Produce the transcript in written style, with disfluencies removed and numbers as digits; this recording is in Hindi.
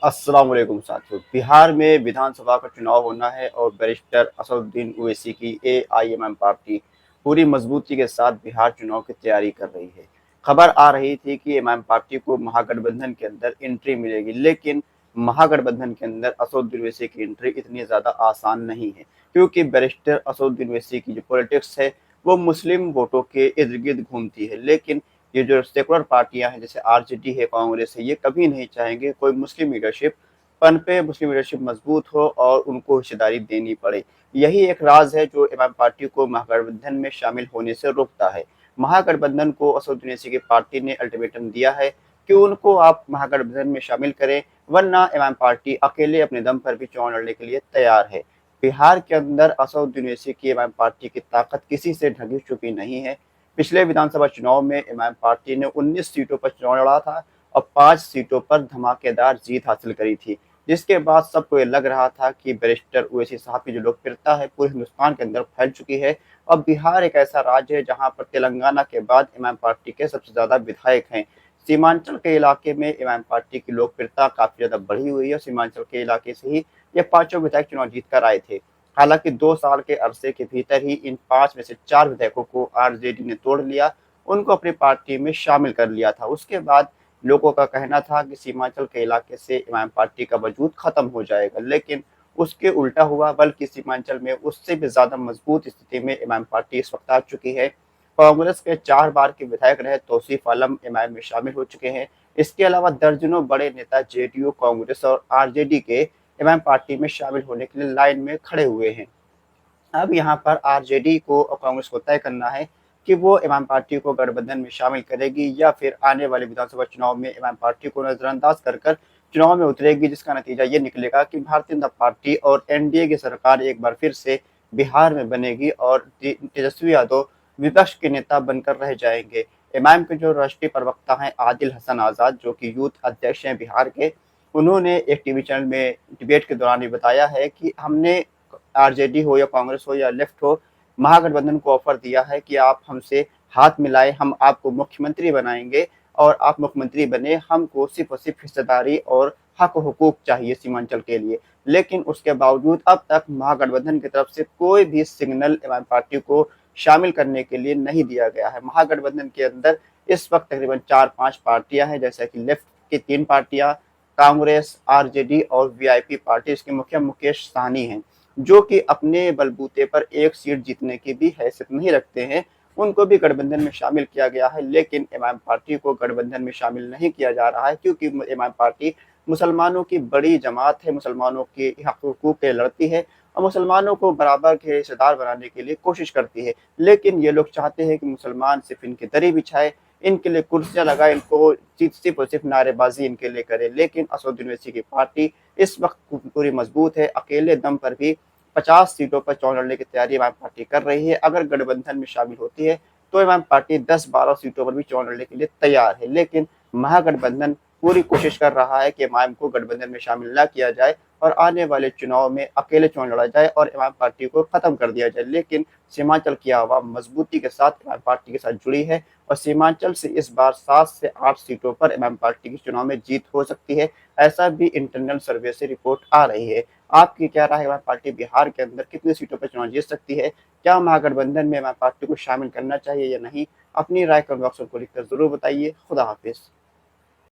अस्सलाम वालेकुम साथियों। बिहार में विधानसभा का चुनाव होना है और बैरिस्टर असदुद्दीन ओवैसी की एआईएमएम पार्टी पूरी मजबूती के साथ बिहार चुनाव की तैयारी कर रही है। खबर आ रही थी कि एमएम पार्टी को महागठबंधन के अंदर एंट्री मिलेगी, लेकिन महागठबंधन के अंदर असदुद्दीन ओवैसी की एंट्री इतनी ज़्यादा आसान नहीं है, क्योंकि बैरिस्टर असदुद्दीन ओवैसी की जो पॉलिटिक्स है वो मुस्लिम वोटों के इर्द गिर्द घूमती है। लेकिन ये जो सेकुलर पार्टियां हैं जैसे आरजेडी है, कांग्रेस है, ये कभी नहीं चाहेंगे कोई मुस्लिम लीडरशिप पनपे, मुस्लिम लीडरशिप मजबूत हो और उनको हिस्सेदारी देनी पड़े। यही एक राज है जो इमाम पार्टी को महागठबंधन में शामिल होने से रोकता है। महागठबंधन को असदुद्दीन ओवैसी की पार्टी ने अल्टीमेटम दिया है कि उनको आप महागठबंधन में शामिल करें, वरना इमाम पार्टी अकेले अपने दम पर भी चुनाव लड़ने के लिए तैयार है। बिहार के अंदर असदुद्दीन ओवैसी की इमाम पार्टी की ताकत किसी से ढकी चुकी नहीं है। पिछले विधानसभा चुनाव में इमाम पार्टी ने 19 सीटों पर चुनाव लड़ा था और 5 सीटों पर धमाकेदार जीत हासिल करी थी, जिसके बाद सबको ये लग रहा था कि बैरिस्टर ओवैसी साहब की जो लोकप्रियता है पूरे हिंदुस्तान के अंदर फैल चुकी है। और बिहार एक ऐसा राज्य है जहां पर तेलंगाना के बाद इमाम पार्टी के सबसे ज्यादा विधायक हैं। सीमांचल के इलाके में इमाम पार्टी की लोकप्रियता काफी ज्यादा बढ़ी हुई है। सीमांचल के इलाके से ही ये पांचों विधायक चुनाव जीत कर आए थे। हालांकि 2 साल के अरसे के भीतर ही इन 5 में से 4 विधायकों को आरजेडी ने तोड़ लिया, उनको अपनी पार्टी में शामिल कर लिया था। उसके बाद लोगों का कहना था कि सीमांचल के इलाके से इमाम पार्टी का वजूद खत्म हो जाएगा, लेकिन उसके उल्टा हुआ, बल्कि सीमांचल में उससे भी ज्यादा मजबूत स्थिति में इमाम पार्टी इस वक्त आ चुकी है। कांग्रेस के 4 बार के विधायक रहे तौसीफ आलम इमाम में शामिल हो चुके हैं। इसके अलावा दर्जनों बड़े नेता जेडीयू, कांग्रेस और आरजेडी के इमाम पार्टी में शामिल होने के लिए लाइन में खड़े हुए हैं। अब यहाँ पर आरजेडी को और कांग्रेस को तय करना है कि वो इमाम पार्टी को गठबंधन में शामिल करेगी या फिर आने वाले विधानसभा चुनाव में इमाम पार्टी को नजरअंदाज कर कर चुनाव में उतरेगी, जिसका नतीजा ये निकलेगा कि भारतीय जनता पार्टी और एनडीए की सरकार एक बार फिर से बिहार में बनेगी और तेजस्वी यादव विपक्ष के नेता बनकर रह जाएंगे। इमाम के जो राष्ट्रीय प्रवक्ता हैं आदिल हसन आजाद, जो कि यूथ अध्यक्ष हैं बिहार के, उन्होंने एक टीवी चैनल में डिबेट के दौरान ये बताया है कि हमने आरजेडी हो या कांग्रेस हो या लेफ्ट हो, महागठबंधन को ऑफर दिया है कि आप हमसे हाथ मिलाए, हम आपको मुख्यमंत्री बनाएंगे और आप मुख्यमंत्री बने, हमको सिर्फ और सिर्फ हिस्सेदारी और हक हुकूक चाहिए सीमांचल के लिए। लेकिन उसके बावजूद अब तक महागठबंधन की तरफ से कोई भी सिग्नल इमाम पार्टी को शामिल करने के लिए नहीं दिया गया है। महागठबंधन के अंदर इस वक्त तकरीबन 4-5 पार्टियां हैं, जैसे कि लेफ्ट की 3 पार्टियां, कांग्रेस, आरजेडी और वीआईपी पार्टी, इसके मुखिया मुकेश सहनी हैं, जो कि अपने बलबूते पर एक सीट जीतने की भी हैसियत नहीं रखते हैं। उनको भी गठबंधन में शामिल किया गया है, लेकिन इमाम पार्टी को गठबंधन में शामिल नहीं किया जा रहा है, क्योंकि इमाम पार्टी मुसलमानों की बड़ी जमात है, मुसलमानों के हक हुकूक के लड़ती है और मुसलमानों को बराबर के हिस्सेदार बनाने के लिए कोशिश करती है। लेकिन ये लोग चाहते हैं कि मुसलमान सिर्फ इनकी दरी बिछाए, इनके लिए कुर्सियां लगाए, इनको सिर्फ और सिर्फ नारेबाजी इनके लिए करे। लेकिन असदुद्दीन ओवैसी की पार्टी इस वक्त पूरी मजबूत है, अकेले दम पर भी 50 सीटों पर चुनाव लड़ने की तैयारी इमाम पार्टी कर रही है। अगर गठबंधन में शामिल होती है तो इमाम पार्टी 10-12 सीटों पर भी चुनाव लड़ने के लिए तैयार है। लेकिन महागठबंधन पूरी कोशिश कर रहा है कि इमाम को गठबंधन में शामिल न किया जाए और आने वाले चुनाव में अकेले चुनाव लड़ा जाए और इमाम पार्टी को खत्म कर दिया जाए। लेकिन सीमांचल की आवाम मजबूती के साथ इमाम पार्टी के साथ जुड़ी है और सीमांचल से इस बार 7 से 8 सीटों पर इमाम पार्टी की चुनाव में जीत हो सकती है। ऐसा भी इंटरनल सर्वे से रिपोर्ट आ रही है। आपकी क्या राय है, इमाम पार्टी बिहार के अंदर कितनी सीटों पर चुनाव जीत सकती है? क्या महागठबंधन में इमाम पार्टी को शामिल करना चाहिए या नहीं? अपनी राय कमेंट बॉक्स में लिखकर जरूर बताइए। खुदा हाफिज।